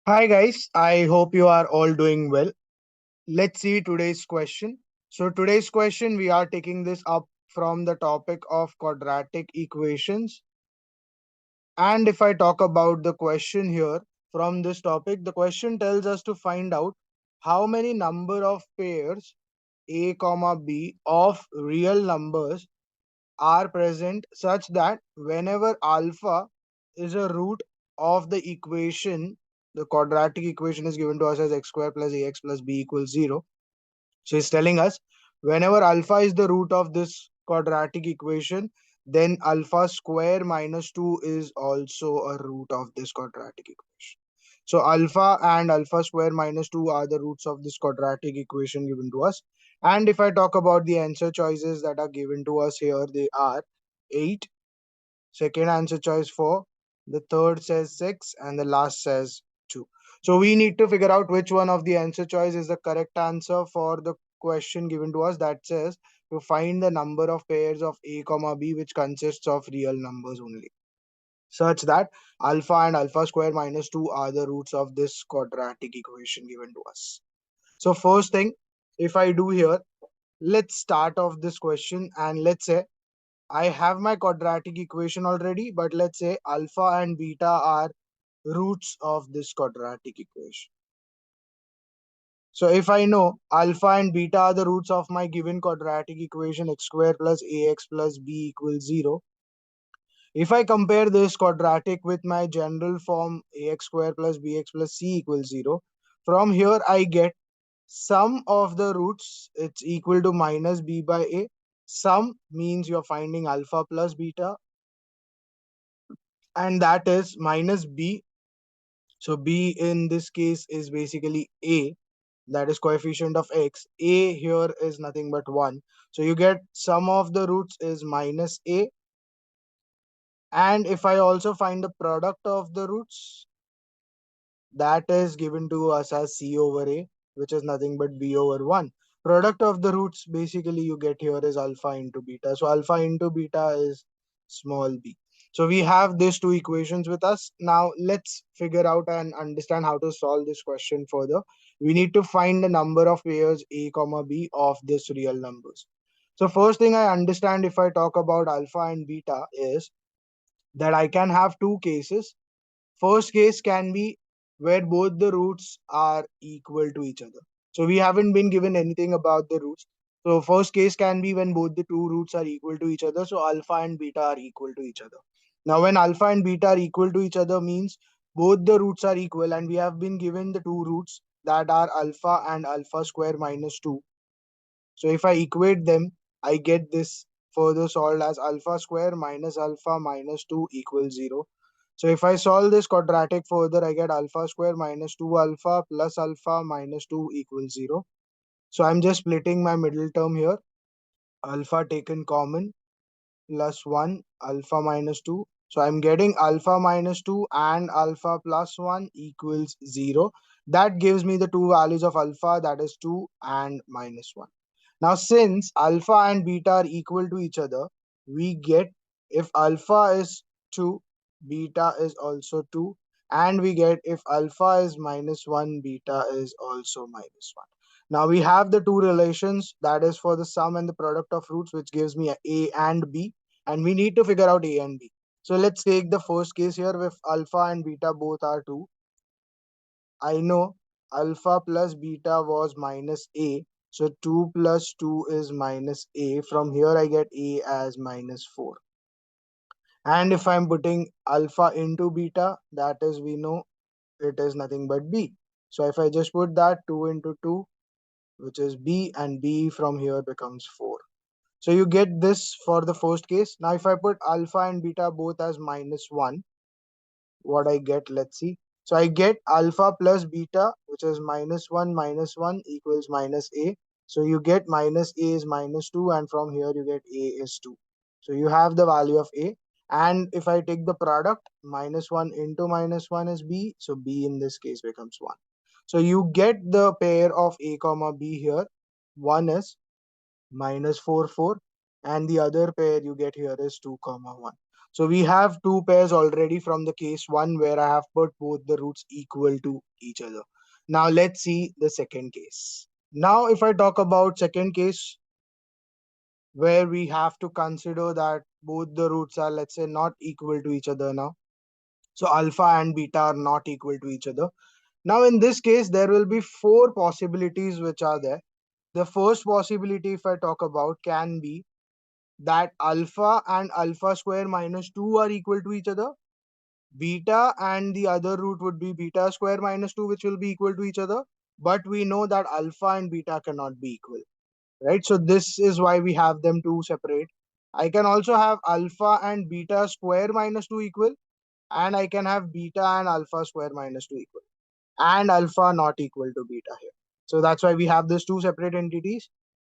Hi guys, I hope you are all doing well. Let's see today's question. So today's question we are taking this up from the topic of quadratic equations. And if I talk about the question here from this topic, the question tells us to find out how many number of pairs a comma b of real numbers are present such that whenever alpha is a root of the equation, the quadratic equation is given to us as x square plus ax plus b equals 0. So it's telling us whenever alpha is the root of this quadratic equation, then alpha square minus 2 is also a root of this quadratic equation. So alpha and alpha square minus 2 are the roots of this quadratic equation given to us. And if I talk about the answer choices that are given to us here, they are 8, second answer choice 4, the third says 6, and the last says 2. So we need to figure out which one of the answer choice is the correct answer for the question given to us that says to find the number of pairs of a comma b which consists of real numbers only, such that alpha and alpha square minus 2 are the roots of this quadratic equation given to us. So first thing, if I do here, let's start off this question and let's say I have my quadratic equation already, but let's say alpha and beta are roots of this quadratic equation. So if I know alpha and beta are the roots of my given quadratic equation x square plus ax plus b equals 0, if I compare this quadratic with my general form ax square plus bx plus c equals 0, from here I get sum of the roots, it's equal to minus b by a. Sum means you're finding alpha plus beta, and that is minus b. So b in this case is basically a, that is coefficient of x. A here is nothing but 1. So you get sum of the roots is minus a. And if I also find the product of the roots, that is given to us as c over a, which is nothing but b over 1. Product of the roots basically you get here is alpha into beta. So alpha into beta is small b. So we have these two equations with us. Now let's figure out and understand how to solve this question further. We need to find the number of pairs a comma b of this real numbers. So first thing I understand if I talk about alpha and beta is that I can have two cases. First case can be where both the roots are equal to each other. So we haven't been given anything about the roots. So first case can be when both the two roots are equal to each other. So alpha and beta are equal to each other. Now when alpha and beta are equal to each other means both the roots are equal, and we have been given the two roots that are alpha and alpha square minus 2. So if I equate them, I get this further solved as alpha square minus alpha minus 2 equals 0. So if I solve this quadratic further, I get alpha square minus 2 alpha plus alpha minus 2 equals 0. So I'm just splitting my middle term here. Alpha taken common plus 1 alpha minus 2. So I'm getting alpha minus 2 and alpha plus 1 equals 0. That gives me the two values of alpha, that is 2 and minus 1. Now since alpha and beta are equal to each other, we get if alpha is 2, beta is also 2, and we get if alpha is minus 1, beta is also minus 1. Now we have the two relations, that is for the sum and the product of roots, which gives me a and b, and we need to figure out a and b. So let's take the first case here. If alpha and beta both are 2, I know alpha plus beta was minus a. So 2 plus 2 is minus a. From here I get a as minus 4. And if I'm putting alpha into beta, that is, we know it is nothing but b. So if I just put that 2 into 2, which is b, and b from here becomes 4. So you get this for the first case. Now if I put alpha and beta both as minus 1, what I get, let's see. So I get alpha plus beta, which is minus 1 equals minus a. So you get minus a is minus 2, and from here you get a is 2. So you have the value of a. And if I take the product, minus 1 into minus 1 is b. So b in this case becomes 1. So you get the pair of a comma b here. One is minus 4 4, and the other pair you get here is 2 comma 1. So we have two pairs already from the case 1 where I have put both the roots equal to each other. Now let's see the second case. Now if I talk about second case where we have to consider that both the roots are, let's say, not equal to each other now. So alpha and beta are not equal to each other. Now in this case, there will be four possibilities which are there. The first possibility, if I talk about, can be that alpha and alpha square minus 2 are equal to each other. Beta and the other root would be beta square minus 2, which will be equal to each other. But we know that alpha and beta cannot be equal, right? So this is why we have them two separate. I can also have alpha and beta square minus 2 equal, and I can have beta and alpha square minus 2 equal, and alpha not equal to beta here. So that's why we have these two separate entities.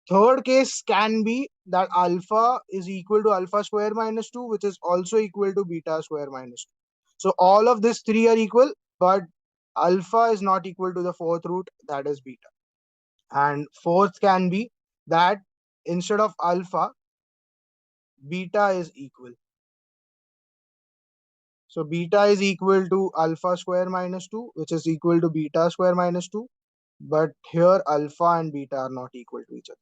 Third case can be that alpha is equal to alpha square minus 2, which is also equal to beta square minus 2. So all of these three are equal, but alpha is not equal to the fourth root, that is beta. And fourth can be that instead of alpha, beta is equal. So beta is equal to alpha square minus 2, which is equal to beta square minus 2. But here alpha and beta are not equal to each other.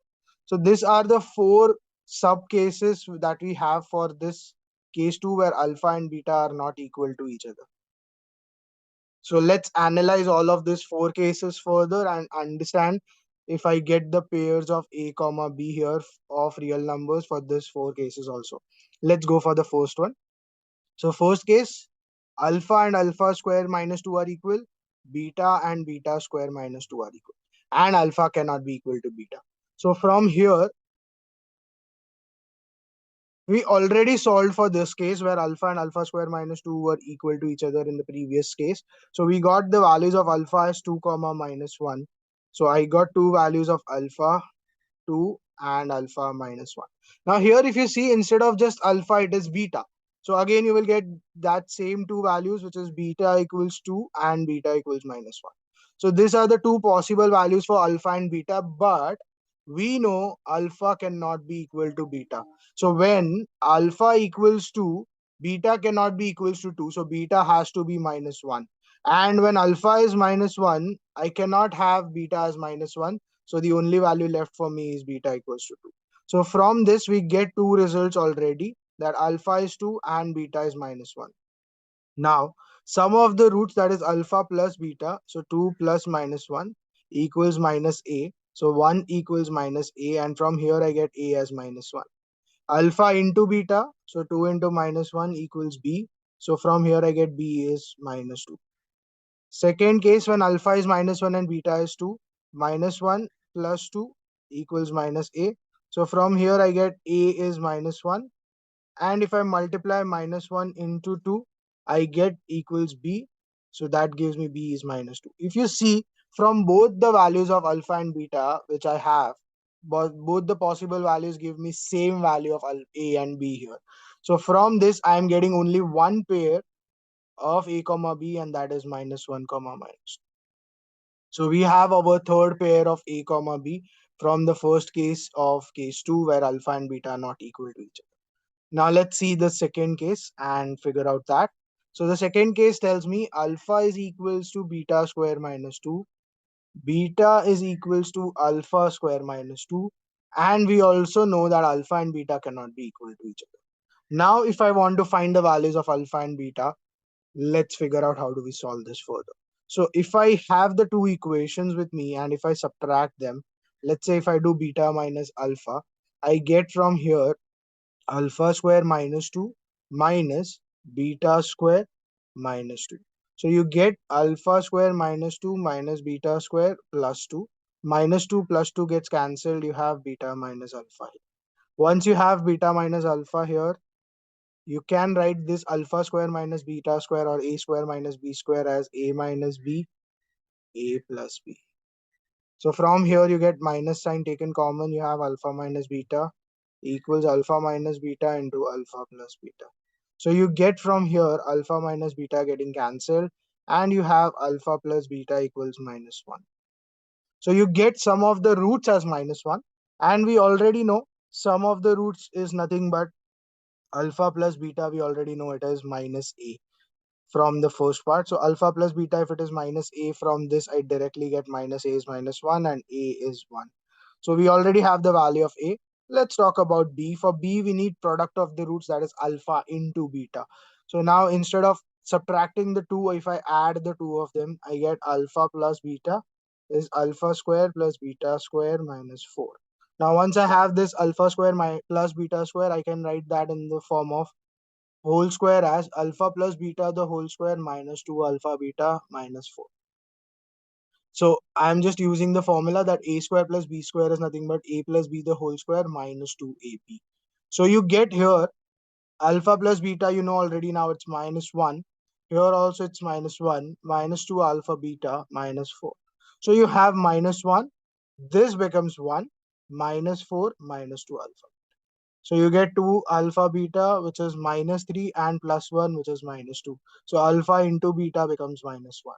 So these are the four sub cases that we have for this case 2 where alpha and beta are not equal to each other. So let's analyze all of these four cases further and understand if I get the pairs of a comma b here of real numbers for this four cases also. Let's go for the first one. So first case, alpha and alpha square minus 2 are equal, beta and beta square minus 2 are equal, and alpha cannot be equal to beta. So from here, we already solved for this case where alpha and alpha square minus 2 were equal to each other in the previous case. So we got the values of alpha as 2 comma minus 1. So I got two values of alpha 2 and alpha minus 1. Now here if you see, instead of just alpha it is beta. So again you will get that same two values, which is beta equals 2 and beta equals minus 1. So these are the two possible values for alpha and beta, but we know alpha cannot be equal to beta. So when alpha equals to, beta cannot be equals to 2. So beta has to be minus 1. And when alpha is minus 1, I cannot have beta as minus 1. So the only value left for me is beta equals to 2. So from this, we get two results already, that alpha is 2 and beta is minus 1. Now, sum of the roots, that is alpha plus beta. So 2 plus minus 1 equals minus a. So 1 equals minus a. And from here, I get a as minus 1. Alpha into beta. So 2 into minus 1 equals b. So from here, I get b is minus 2. Second case, when alpha is minus 1 and beta is 2, minus 1 plus 2 equals minus a. So from here I get a is minus 1. And if I multiply minus 1 into 2, I get equals b. So that gives me b is minus 2. If you see, from both the values of alpha and beta, which I have, but both the possible values give me same value of a and b here. So from this, I am getting only one pair of a comma b, and that is minus 1 comma minus 2. So we have our third pair of a comma b from the first case of case 2 where alpha and beta are not equal to each other. Now let's see the second case and figure out that. So the second case tells me alpha is equals to beta square minus 2, beta is equals to alpha square minus 2, and we also know that alpha and beta cannot be equal to each other. Now if I want to find the values of alpha and beta, let's figure out how do we solve this further. So if I have the two equations with me and if I subtract them, let's say if I do beta minus alpha, I get from here alpha square minus 2 minus beta square minus 2. So you get alpha square minus 2 minus beta square plus 2. Minus 2 plus 2 gets cancelled. You have beta minus alpha here. Once you have beta minus alpha here, you can write this alpha square minus beta square or a square minus b square as a minus b, a plus b. So from here you get minus sign taken common, you have alpha minus beta equals alpha minus beta into alpha plus beta. So you get from here alpha minus beta getting cancelled, and you have alpha plus beta equals minus 1. So you get sum of the roots as minus 1, and we already know sum of the roots is nothing but Alpha plus beta, we already know it is minus a from the first part. So alpha plus beta, if it is minus a, from this I directly get minus a is minus 1 and a is 1. So we already have the value of a. Let's talk about b. For b, we need product of the roots, that is alpha into beta. So now instead of subtracting the two, if I add the two of them, I get alpha plus beta is alpha square plus beta square minus 4. Now once I have this alpha square plus beta square, I can write that in the form of whole square as alpha plus beta the whole square minus 2 alpha beta minus 4. So I'm just using the formula that a square plus b square is nothing but a plus b the whole square minus 2ab. So you get here alpha plus beta, you know already, now it's minus 1. Here also it's minus 1, minus 2 alpha beta minus 4. So you have minus 1, this becomes 1, minus 4, minus 2 alpha. So you get 2 alpha beta, which is minus 3, and plus 1, which is minus 2. So alpha into beta becomes minus 1.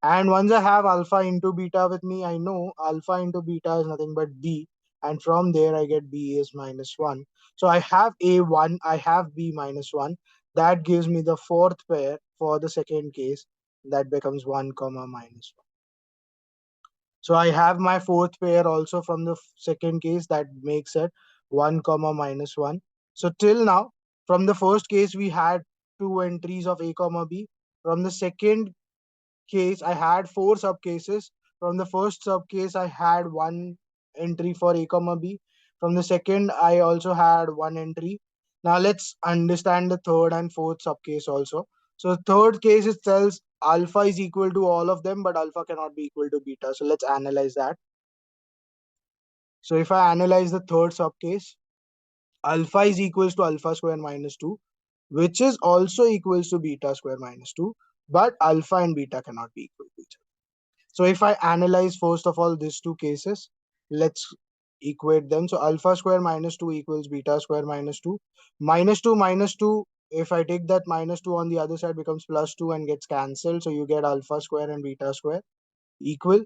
And once I have alpha into beta with me, I know alpha into beta is nothing but b. And from there, I get b is minus 1. So I have a1, I have b minus 1. That gives me the fourth pair for the second case. That becomes 1 comma minus 1. So I have my fourth pair also from the second case, that makes it 1 comma minus 1. So till now, from the first case, we had two entries of a comma b. From the second case, I had four subcases. From the first subcase, I had one entry for a comma b. From the second, I also had one entry. Now let's understand the third and fourth subcase also. So third case, it tells alpha is equal to all of them, but alpha cannot be equal to beta. So let's analyze that. So if I analyze the third subcase, alpha is equals to alpha square minus 2, which is also equals to beta square minus 2, but alpha and beta cannot be equal to each other. So if I analyze first of all these two cases, let's equate them. So alpha square minus 2 equals beta square minus 2. Minus 2, if I take that minus 2 on the other side, becomes plus 2 and gets cancelled. So you get alpha square and beta square equal.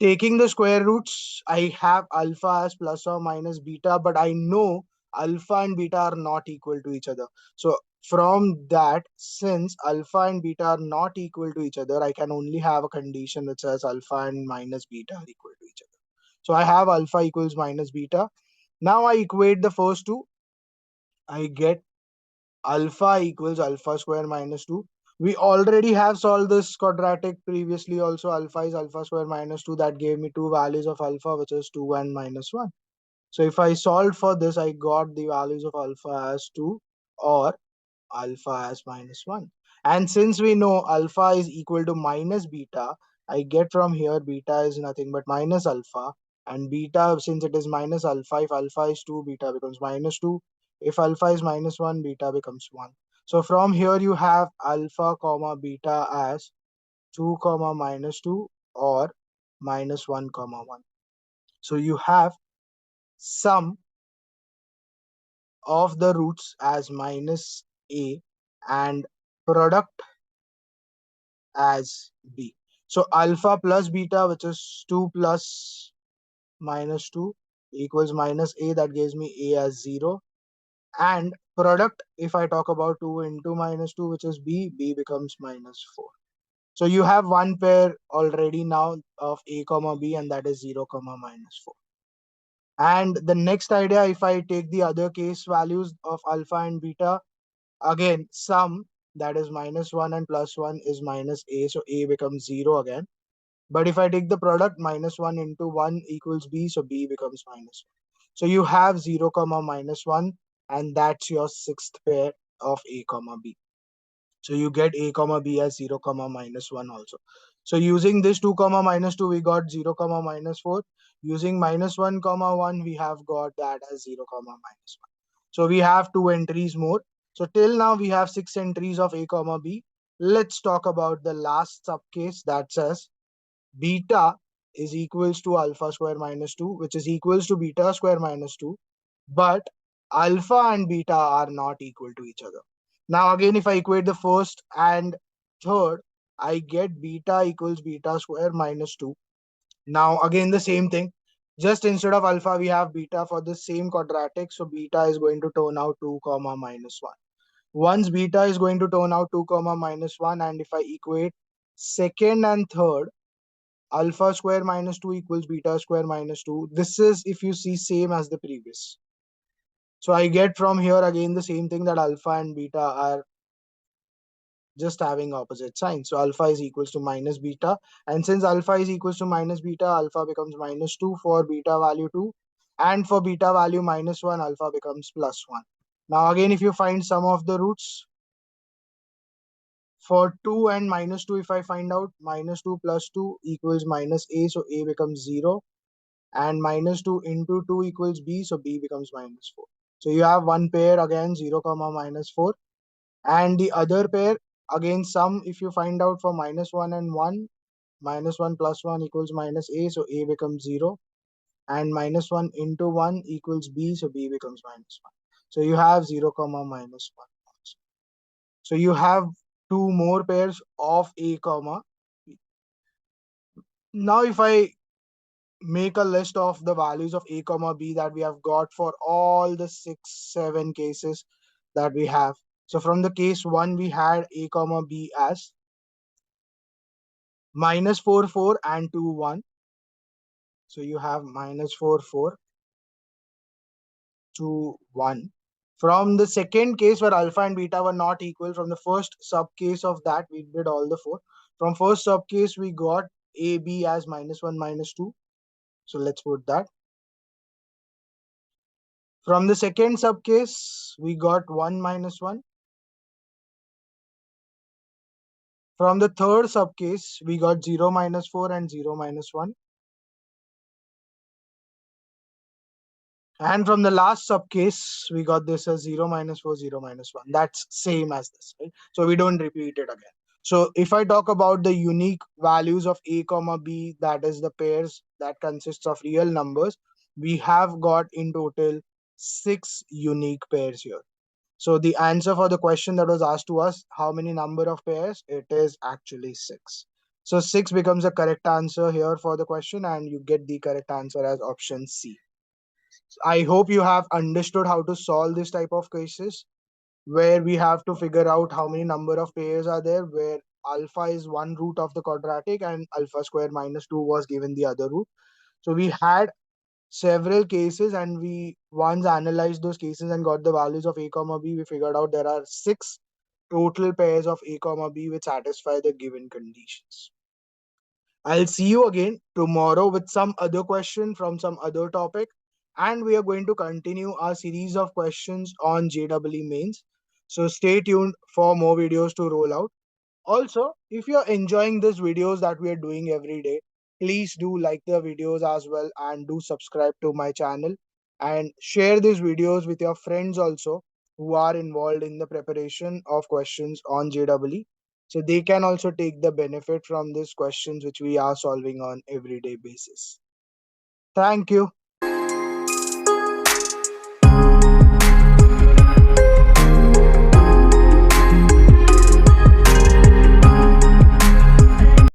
Taking the square roots, I have alpha as plus or minus beta, but I know alpha and beta are not equal to each other. So from that, since alpha and beta are not equal to each other, I can only have a condition that says alpha and minus beta are equal to each other. So I have alpha equals minus beta. Now I equate the first two. I get alpha equals alpha square minus 2. We already have solved this quadratic previously also. Alpha is alpha square minus 2. That gave me two values of alpha, which is 2 and minus 1. So if I solved for this, I got the values of alpha as 2 or alpha as minus 1. And since we know alpha is equal to minus beta, I get from here beta is nothing but minus alpha. And beta, since it is minus alpha, if alpha is 2, beta becomes minus 2. If alpha is minus 1, beta becomes 1. So from here you have alpha comma beta as 2 comma minus 2 or minus 1 comma 1. So you have sum of the roots as minus a and product as b. So alpha plus beta, which is 2 plus minus 2 equals minus a, that gives me a as 0. And product, if I talk about 2 into minus 2, which is b becomes minus 4. So you have one pair already now of a comma b, and that is 0 comma minus 4. And the next idea, if I take the other case values of alpha and beta, again sum, that is minus 1 and plus 1 is minus a, so a becomes 0 again. But if I take the product, minus 1 into 1 equals b, so b becomes minus 1. So you have 0 comma minus 1, and that's your sixth pair of a comma b. So you get a comma b as 0 comma minus 1 also. So using this 2 comma minus 2, we got 0 comma minus 4. Using minus 1 comma 1, we have got that as 0 comma minus 1. So we have two entries more. So till now we have six entries of a comma b. Let's talk about the last subcase that says beta is equals to alpha square minus 2, which is equals to beta square minus 2, but alpha and beta are not equal to each other. Now again, if I equate the first and third, I get beta equals beta square minus 2. Now again the same thing. Just instead of alpha, we have beta for the same quadratic. So beta is going to turn out 2 comma minus 1. Once beta is going to turn out 2 comma minus 1, and if I equate second and third, alpha square minus 2 equals beta square minus 2. This is, if you see, same as the previous. So I get from here again the same thing, that alpha and beta are just having opposite signs. So alpha is equals to minus beta. And since alpha is equals to minus beta, alpha becomes minus 2 for beta value 2. And for beta value minus 1, alpha becomes plus 1. Now again, if you find sum of the roots, for 2 and minus 2, if I find out, minus 2 plus 2 equals minus a, so a becomes 0. And minus 2 into 2 equals b, so b becomes minus 4. So you have one pair again, 0 comma minus 4. And the other pair, again sum, if you find out for minus 1 and 1, minus 1 plus 1 equals minus a, so a becomes 0. And minus 1 into 1 equals b, so b becomes minus 1. So you have 0 comma minus 1. So you have two more pairs of a comma b. Now if I make a list of the values of a comma b that we have got for all the 6 7 cases that we have. So from the case 1, we had a comma b as minus 4 4 and 2 1. So you have minus 4 4 2 1. From the second case where alpha and beta were not equal, from the first sub case of that, we did all the four. From first sub case, we got a b as minus 1 minus 2. So let's put that. From the second sub case, we got 1 minus 1. From the third sub case, we got 0 minus 4 and 0 minus 1. And from the last sub case, we got this as 0 minus 4, 0 minus 1. That's same as this, right? So we don't repeat it again. So if I talk about the unique values of a comma b, that is the pairs that consists of real numbers, we have got in total 6 unique pairs here. So the answer for the question that was asked to us, how many number of pairs? It is actually 6. So 6 becomes the correct answer here for the question, and you get the correct answer as option C. I hope you have understood how to solve this type of cases where we have to figure out how many number of pairs are there, where alpha is one root of the quadratic and alpha square minus 2 was given the other root. So we had several cases, and we once analyzed those cases and got the values of a comma b. We figured out there are 6 total pairs of a comma b which satisfy the given conditions. I'll see you again tomorrow with some other question from some other topic, and we are going to continue our series of questions on JEE mains. So stay tuned for more videos to roll out. Also, if you're enjoying these videos that we are doing every day, please do like the videos as well, and do subscribe to my channel, and share these videos with your friends also who are involved in the preparation of questions on JEE, so they can also take the benefit from these questions which we are solving on everyday basis. Thank you.